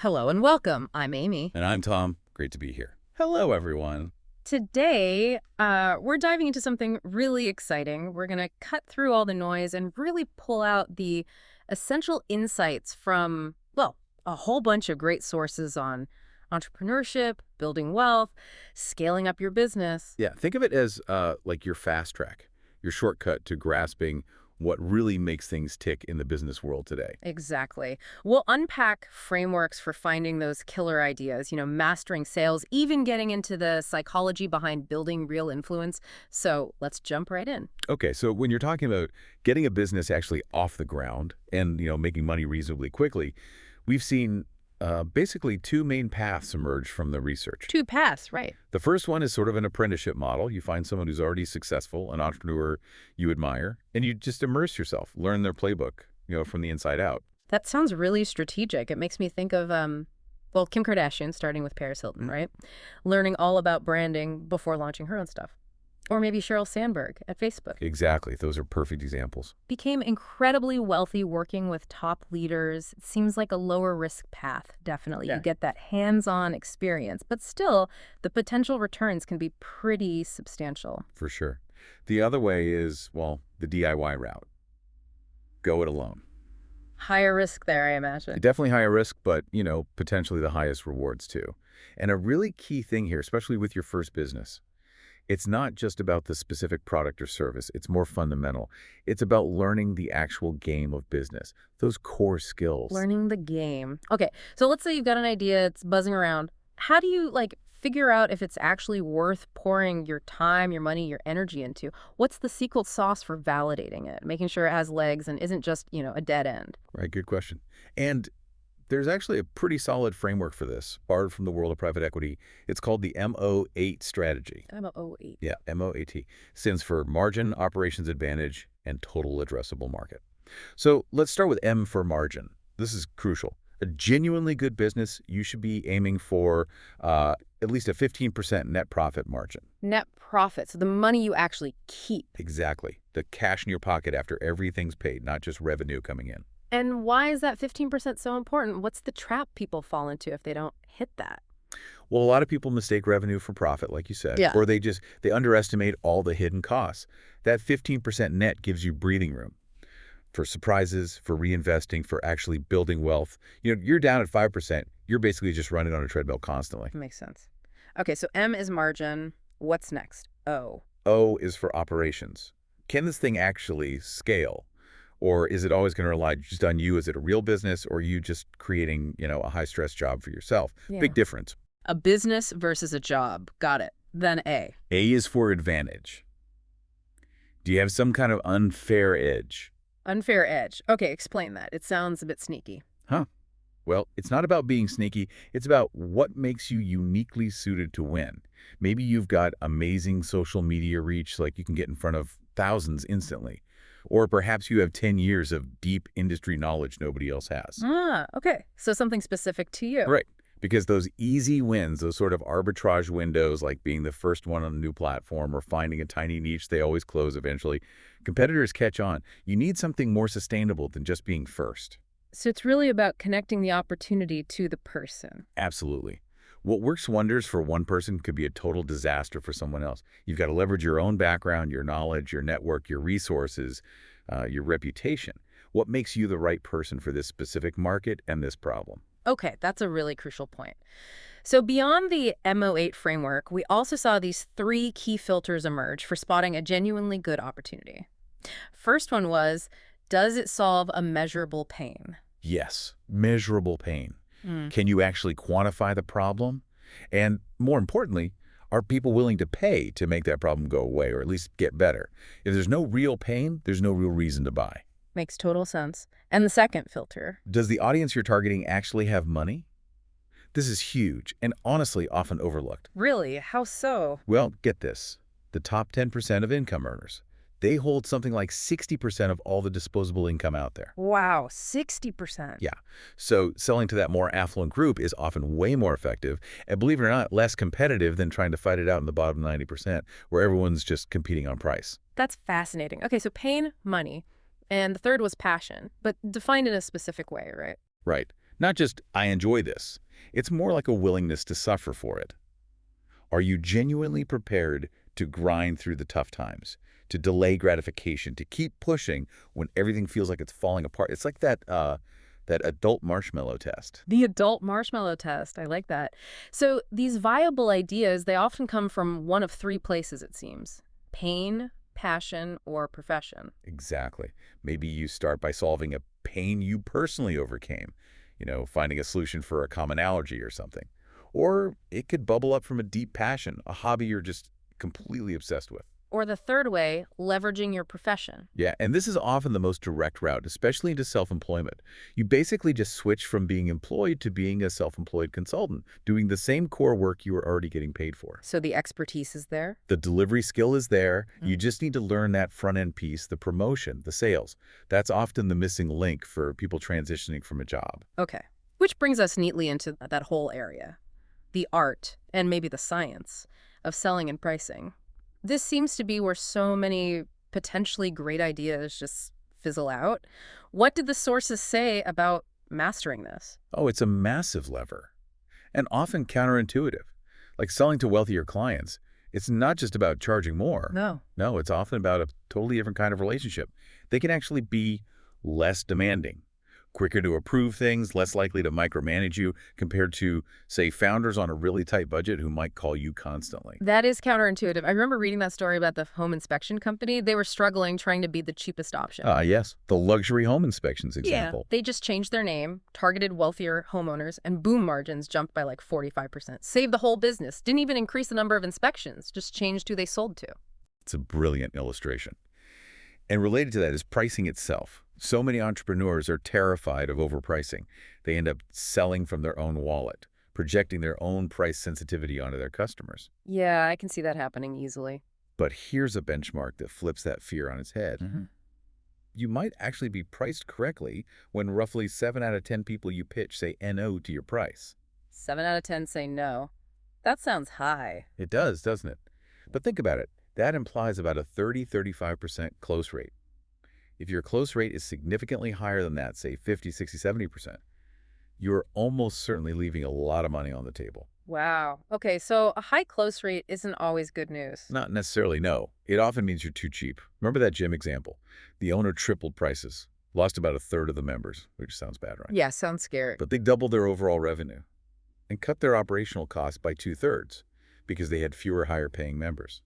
Hello and welcome. I'm Amy. And I'm Tom. Great to be here. Hello, everyone. Today, we're diving into something really exciting. We're going to cut through all the noise and really pull out the essential insights from, well, a whole bunch of great sources on entrepreneurship, building wealth, scaling up your business. Yeah, think of it as like your fast track, your shortcut to grasping what really makes things tick in the business world today. Exactly. We'll unpack frameworks for finding those killer ideas, mastering sales, even getting into the psychology behind building real influence. So let's jump right in. Okay, so when you're talking about getting a business actually off the ground and, making money reasonably quickly, we've seen basically two main paths emerge from the research. Two paths, right. The first one is sort of an apprenticeship model. You find someone who's already successful, an entrepreneur you admire, and you just immerse yourself, learn their playbook, from the inside out. That sounds really strategic. It makes me think of, well, Kim Kardashian, starting with Paris Hilton, right? Learning all about branding before launching her own stuff. Or maybe Sheryl Sandberg at Facebook. Exactly. Those are perfect examples. Became incredibly wealthy working with top leaders. It seems like a lower risk path, definitely. Yeah. You get that hands-on experience, but still, the potential returns can be pretty substantial. For sure. The other way is, well, the DIY route. Go it alone. Higher risk there, I imagine. Definitely higher risk, but, potentially the highest rewards too. And a really key thing here, especially with your first business, it's not just about the specific product or service. It's more fundamental. It's about learning the actual game of business, those core skills. Learning the game. Okay, so let's say you've got an idea, it's buzzing around. How do you, figure out if it's actually worth pouring your time, your money, your energy into? What's the secret sauce for validating it, making sure it has legs and isn't just, a dead end? Right, good question. And there's actually a pretty solid framework for this, borrowed from the world of private equity. It's called the MO8 strategy. MO8. Yeah, MO8. Stands for Margin, Operations Advantage, and Total Addressable Market. So let's start with M for margin. This is crucial. A genuinely good business, you should be aiming for at least a 15% net profit margin. Net profit, so the money you actually keep. Exactly. The cash in your pocket after everything's paid, not just revenue coming in. And why is that 15% so important? What's the trap people fall into if they don't hit that? Well, a lot of people mistake revenue for profit, like you said, Yeah. or they underestimate all the hidden costs. That 15% net gives you breathing room for surprises, for reinvesting, for actually building wealth. You're down at 5%. You're basically just running on a treadmill constantly. Makes sense. Okay, so M is margin. What's next? O. O is for operations. Can this thing actually scale? Or is it always going to rely just on you? Is it a real business, or are you just creating, a high-stress job for yourself? Yeah. Big difference. A business versus a job. Got it. Then A. A is for advantage. Do you have some kind of unfair edge? Unfair edge. Okay, explain that. It sounds a bit sneaky. Huh. Well, it's not about being sneaky. It's about what makes you uniquely suited to win. Maybe you've got amazing social media reach, like you can get in front of thousands instantly. Or perhaps you have 10 years of deep industry knowledge nobody else has. Ah, okay. So something specific to you. Right. Because those easy wins, those sort of arbitrage windows, like being the first one on a new platform or finding a tiny niche they always close eventually, competitors catch on. You need something more sustainable than just being first. So it's really about connecting the opportunity to the person. Absolutely. What works wonders for one person could be a total disaster for someone else. You've got to leverage your own background, your knowledge, your network, your resources, your reputation. What makes you the right person for this specific market and this problem? Okay, that's a really crucial point. So beyond the MO8 framework, we also saw these three key filters emerge for spotting a genuinely good opportunity. First one was, does it solve a measurable pain? Yes, measurable pain. Can you actually quantify the problem? And more importantly, are people willing to pay to make that problem go away or at least get better? If there's no real pain, there's no real reason to buy. Makes total sense. And the second filter? Does the audience you're targeting actually have money? This is huge and honestly often overlooked. Really? How so? Well, get this. The top 10% of income earners. They hold something like 60% of all the disposable income out there. Wow, 60%. Yeah. So selling to that more affluent group is often way more effective and, believe it or not, less competitive than trying to fight it out in the bottom 90% where everyone's just competing on price. That's fascinating. Okay, so pain, money. And the third was passion, but defined in a specific way, right? Right. Not just, I enjoy this. It's more like a willingness to suffer for it. Are you genuinely prepared to grind through the tough times, to delay gratification, to keep pushing when everything feels like it's falling apart? It's like that adult marshmallow test. The adult marshmallow test. I like that. So these viable ideas, they often come from one of three places, it seems: pain, passion, or profession. Exactly. Maybe you start by solving a pain you personally overcame, finding a solution for a common allergy or something. Or it could bubble up from a deep passion, a hobby you're just completely obsessed with. Or the third way, leveraging your profession. Yeah, and this is often the most direct route, especially into self-employment. You basically just switch from being employed to being a self-employed consultant, doing the same core work you were already getting paid for. So the expertise is there? The delivery skill is there. You just need to learn that front-end piece, the promotion, the sales. That's often the missing link for people transitioning from a job. Okay. Which brings us neatly into that whole area. The art, and maybe the science, of selling and pricing. This seems to be where so many potentially great ideas just fizzle out. What did the sources say about mastering this? Oh, it's a massive lever, and often counterintuitive. Like selling to wealthier clients, it's not just about charging more. No. No, it's often about a totally different kind of relationship. They can actually be less demanding, quicker to approve things, less likely to micromanage you compared to, say, founders on a really tight budget who might call you constantly. That is counterintuitive. I remember reading that story about the home inspection company. They were struggling trying to be the cheapest option. Yes, the luxury home inspections Yeah, example. they just changed their name, targeted wealthier homeowners, and boom, margins jumped by like 45%. Saved the whole business. Didn't even increase the number of inspections, just changed who they sold to. It's a brilliant illustration. And related to that is pricing itself. So many entrepreneurs are terrified of overpricing. They end up selling from their own wallet, projecting their own price sensitivity onto their customers. Yeah, I can see that happening easily. But here's a benchmark that flips that fear on its head. You might actually be priced correctly when roughly 7 out of 10 people you pitch say NO to your price. 7 out of 10 say no. That sounds high. It does, doesn't it? But think about it. That implies about a 30–35% close rate. If your close rate is significantly higher than that, say 50, 60, 70%, you're almost certainly leaving a lot of money on the table. Wow. Okay, so a high close rate isn't always good news. Not necessarily, no. It often means you're too cheap. Remember that gym example? The owner tripled prices, lost about a third of the members, which sounds bad, right? Yeah, sounds scary. But they doubled their overall revenue and cut their operational costs by 2/3 because they had fewer higher-paying members.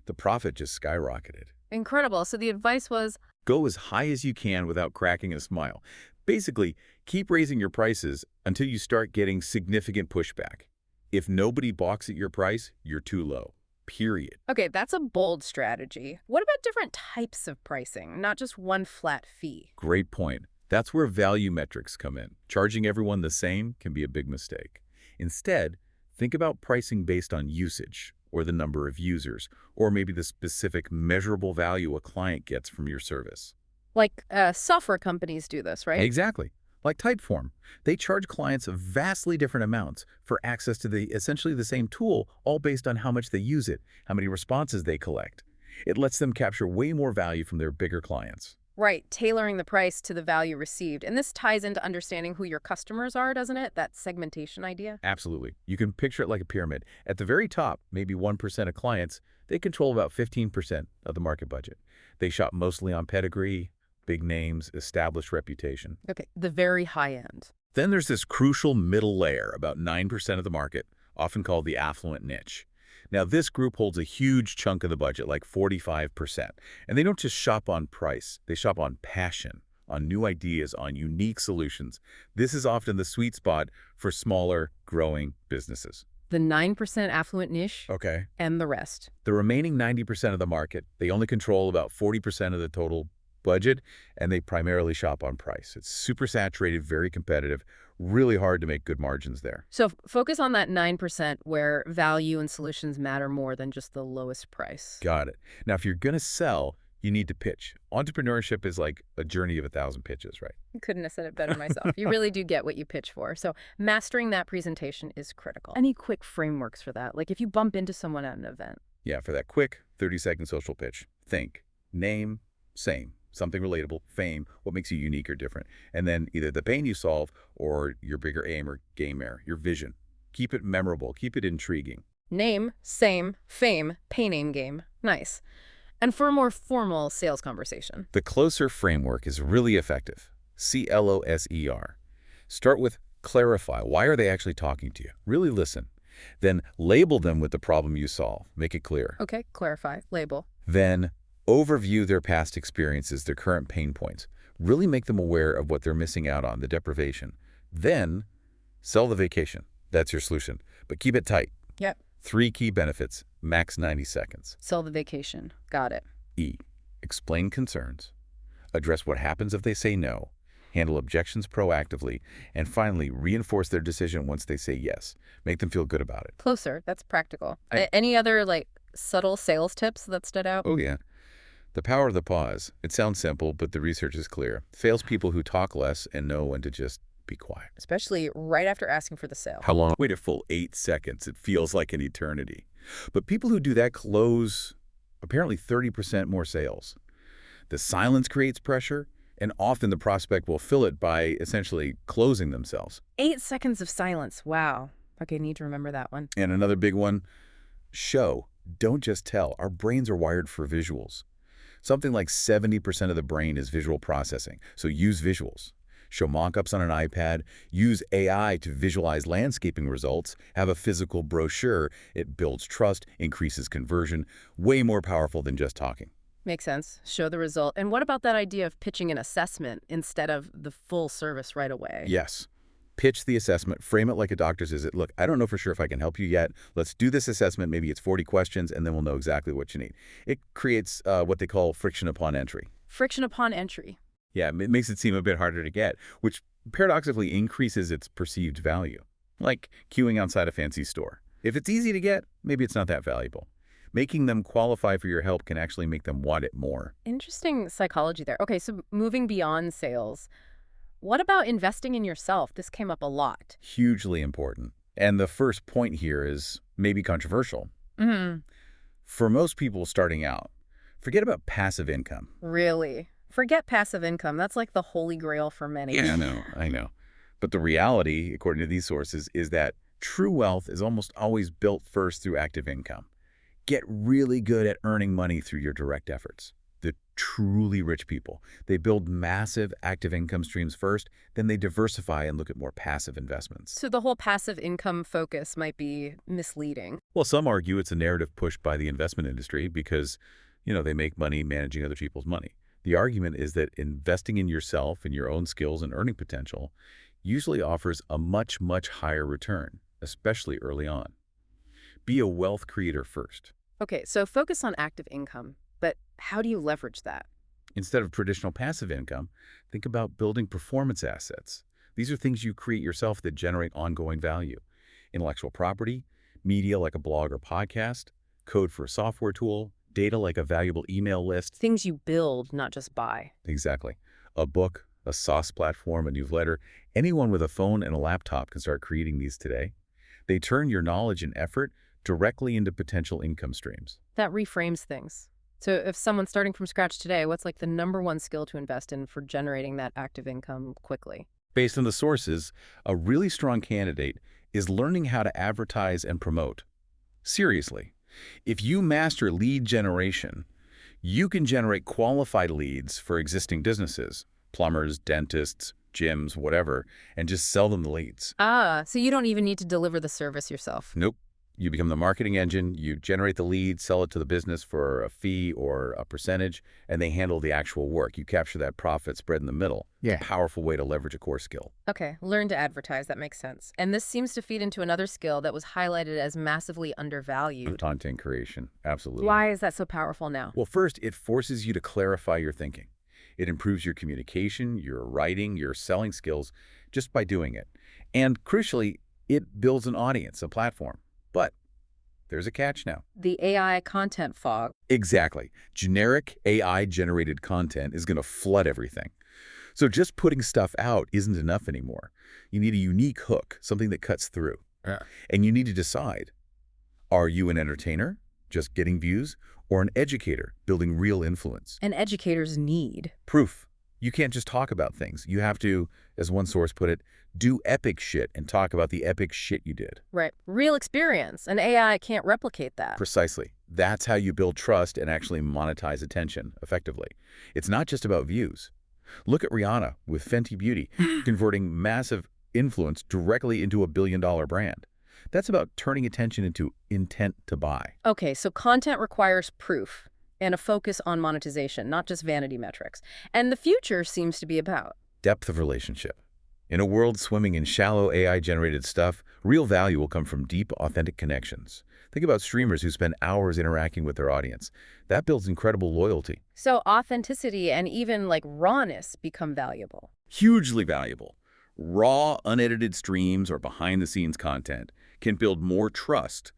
The profit just skyrocketed. Incredible. So the advice was, Go as high as you can without cracking a smile. Basically, keep raising your prices until you start getting significant pushback. If nobody balks at your price, you're too low. Period. okay, that's a bold strategy. What about different types of pricing, not just one flat fee? Great point. That's where value metrics come in. Charging everyone the same can be a big mistake. Instead, think about pricing based on usage, or the number of users, or maybe the specific measurable value a client gets from your service. Like software companies do this, right? Exactly. Like Typeform, they charge clients vastly different amounts for access to essentially the same tool, all based on how much they use it, how many responses they collect. It lets them capture way more value from their bigger clients. Right, tailoring the price to the value received. And this ties into understanding who your customers are, doesn't it? That segmentation idea. Absolutely. You can picture it like a pyramid. At the very top, maybe 1% of clients, they control about 15% of the market budget. They shop mostly on pedigree, big names, established reputation. Okay, the very high end. Then there's this crucial middle layer, about 9% of the market, often called the affluent niche. Now, this group holds a huge chunk of the budget, like 45%. And they don't just shop on price. They shop on passion, on new ideas, on unique solutions. This is often the sweet spot for smaller, growing businesses. The 9% affluent niche Okay. and the rest. The remaining 90% of the market, they only control about 40% of the total budget, and they primarily shop on price. It's super saturated, very competitive, really hard to make good margins there. So focus on that 9% where value and solutions matter more than just the lowest price. Got it. Now, if you're going to sell, you need to pitch. Entrepreneurship is like a journey of 1,000 pitches, right? Couldn't have said it better myself. You really do get what you pitch for. So mastering that presentation is critical. Any quick frameworks for that? Like if you bump into someone at an event. Yeah, for that quick 30-second social pitch, think, name, same. something relatable, fame, what makes you unique or different. And then either the pain you solve or your bigger aim or game there, your vision. Keep it memorable, keep it intriguing. Name, same, fame, pay name game. Nice. And for a more formal sales conversation. The closer framework is really effective. CLOSER. Start with clarify. Why are they actually talking to you? Really listen. Then label them with the problem you solve. Make it clear. Okay, clarify, label. Then overview their past experiences, their current pain points. Really make them aware of what they're missing out on, the deprivation. Then sell the vacation. That's your solution. But keep it tight. Yep. 3 key benefits, max 90 seconds. Sell the vacation. Got it. E. Explain concerns. Address what happens if they say no. Handle objections proactively. And finally, reinforce their decision once they say yes. Make them feel good about it. Closer. That's practical. Any other, subtle sales tips that stood out? Oh, yeah. The power of the pause. It sounds simple, but the research is clear. Salespeople who talk less and know when to just be quiet. Especially right after asking for the sale. How long? Wait a full 8 seconds. It feels like an eternity. But people who do that close apparently 30% more sales. The silence creates pressure, and often the prospect will fill it by essentially closing themselves. 8 seconds of silence. Wow. Okay, need to remember that one. And another big one, show. Don't just tell. Our brains are wired for visuals. Something like 70% of the brain is visual processing, so use visuals. Show mock-ups on an iPad, use AI to visualize landscaping results, have a physical brochure. It builds trust, increases conversion, way more powerful than just talking. Makes sense. Show the result. And what about that idea of pitching an assessment instead of the full service right away? Yes. Pitch the assessment, frame it like a doctor's visit. Look, I don't know for sure if I can help you yet. Let's do this assessment. Maybe it's 40 questions, and then we'll know exactly what you need. It creates what they call friction upon entry. Friction upon entry. Yeah, it makes it seem a bit harder to get, which paradoxically increases its perceived value. Like queuing outside a fancy store. If it's easy to get, maybe it's not that valuable. Making them qualify for your help can actually make them want it more. Interesting psychology there. Okay, so moving beyond sales, what about investing in yourself? This came up a lot. Hugely important. And the first point here is maybe controversial. For most people starting out, forget about passive income. Really? Forget passive income. That's like the holy grail for many. Yeah, I know. But the reality, according to these sources, is that true wealth is almost always built first through active income. Get really good at earning money through your direct efforts. The truly rich people, they build massive active income streams first, then they diversify and look at more passive investments. So the whole passive income focus might be misleading. Well, some argue it's a narrative pushed by the investment industry because, they make money managing other people's money. The argument is that investing in yourself and your own skills and earning potential usually offers a much, much higher return, especially early on. Be a wealth creator first. Okay, so focus on active income, but how do you leverage that? Instead of traditional passive income, think about building performance assets. These are things you create yourself that generate ongoing value. Intellectual property, media like a blog or podcast, code for a software tool, data like a valuable email list. Things you build, not just buy. Exactly. A book, a SaaS platform, a newsletter. Anyone with a phone and a laptop can start creating these today. They turn your knowledge and effort directly into potential income streams. That reframes things. So if someone's starting from scratch today, what's like the #1 skill to invest in for generating that active income quickly? Based on the sources, a really strong candidate is learning how to advertise and promote. Seriously. If you master lead generation, you can generate qualified leads for existing businesses, plumbers, dentists, gyms, whatever, and just sell them the leads. So you don't even need to deliver the service yourself. Nope. You become the marketing engine, you generate the lead, sell it to the business for a fee or a percentage, and they handle the actual work. You capture that profit spread in the middle. Yeah. It's a powerful way to leverage a core skill. Okay, learn to advertise. That makes sense. And this seems to feed into another skill that was highlighted as massively undervalued. Content creation, absolutely. Why is that so powerful now? Well, first, it forces you to clarify your thinking. It improves your communication, your writing, your selling skills just by doing it. And crucially, it builds an audience, a platform. But there's a catch now. The AI content fog. Exactly. Generic AI-generated content is going to flood everything. So just putting stuff out isn't enough anymore. You need a unique hook, something that cuts through. Yeah. And you need to decide, are you an entertainer, just getting views, or an educator building real influence? And educators need. Proof. You can't just talk about things. You have to, as one source put it, do epic shit and talk about the epic shit you did. Right. Real experience. And AI can't replicate that. Precisely. That's how you build trust and actually monetize attention effectively. It's not just about views. Look at Rihanna with Fenty Beauty, converting massive influence directly into a billion-dollar brand. That's about turning attention into intent to buy. Okay, so content requires proof and a focus on monetization, not just vanity metrics. And the future seems to be about Depth of relationship. In a world swimming in shallow AI-generated stuff, real value will come from deep, authentic connections. Think about streamers who spend hours interacting with their audience. That builds incredible loyalty. so authenticity and even like rawness become valuable. Hugely valuable. Raw, unedited streams or behind-the-scenes content can build more trust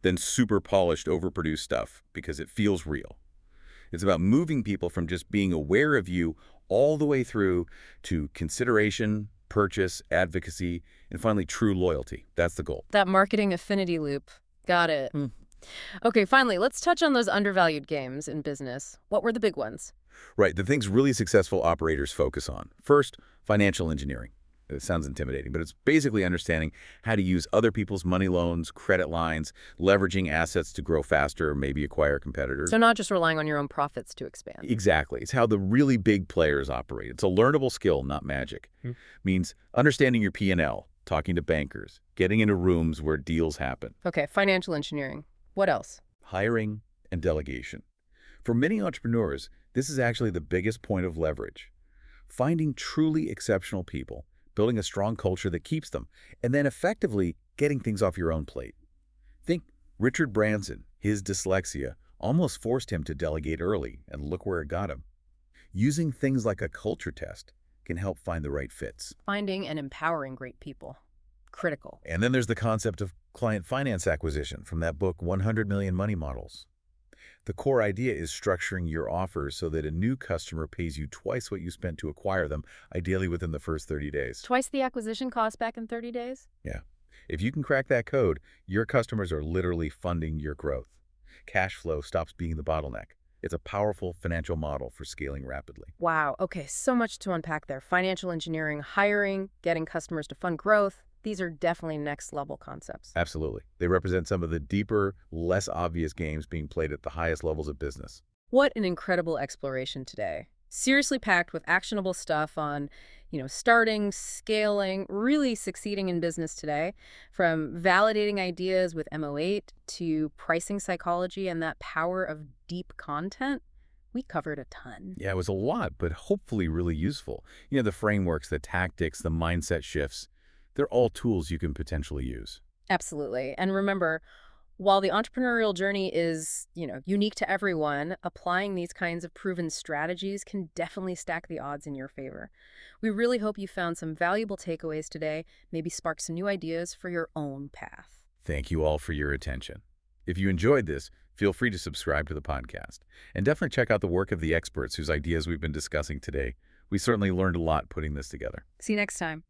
than super polished, overproduced stuff because it feels real. It's about moving people from just being aware of you all the way through to consideration, purchase, advocacy, and finally true loyalty. That's the goal. That marketing affinity loop. Got it. Okay, finally, let's touch on those undervalued games in business. What were the big ones? Right, the things really successful operators focus on. First, financial engineering. It sounds intimidating, but it's basically understanding how to use other people's money loans, credit lines, leveraging assets to grow faster, maybe acquire competitors. So not just relying on your own profits to expand. Exactly. It's how the really big players operate. It's a learnable skill, not magic. Means understanding your P&L, talking to bankers, getting into rooms where deals happen. Okay, financial engineering. What else? Hiring and delegation. For many entrepreneurs, this is actually the biggest point of leverage. Finding truly exceptional people, building a strong culture that keeps them, and then effectively getting things off your own plate. Think Richard Branson. His dyslexia almost forced him to delegate early, and look where it got him. Using things like a culture test can help find the right fits. Finding and empowering great people. Critical. And then there's the concept of client finance acquisition from that book, 100 Million Money Models. The core idea is structuring your offers so that a new customer pays you twice what you spent to acquire them, ideally within the first 30 days. Twice the acquisition cost back in 30 days? Yeah. If you can crack that code, your customers are literally funding your growth. Cash flow stops being the bottleneck. It's a powerful financial model for scaling rapidly. Wow, okay, so much to unpack there. Financial engineering, hiring, getting customers to fund growth. These are definitely next-level concepts. Absolutely. They represent some of the deeper, less obvious games being played at the highest levels of business. What an incredible exploration today. Seriously packed with actionable stuff on, starting, scaling, really succeeding in business today, from validating ideas with MO8 to pricing psychology and that power of deep content. We covered a ton. Yeah, it was a lot, but hopefully really useful. The frameworks, the tactics, the mindset shifts, they're all tools you can potentially use. Absolutely. And remember, while the entrepreneurial journey is, unique to everyone, applying these kinds of proven strategies can definitely stack the odds in your favor. We really hope you found some valuable takeaways today, maybe sparked some new ideas for your own path. Thank you all for your attention. If you enjoyed this, feel free to subscribe to the podcast. And definitely check out the work of the experts whose ideas we've been discussing today. We certainly learned a lot putting this together. See you next time.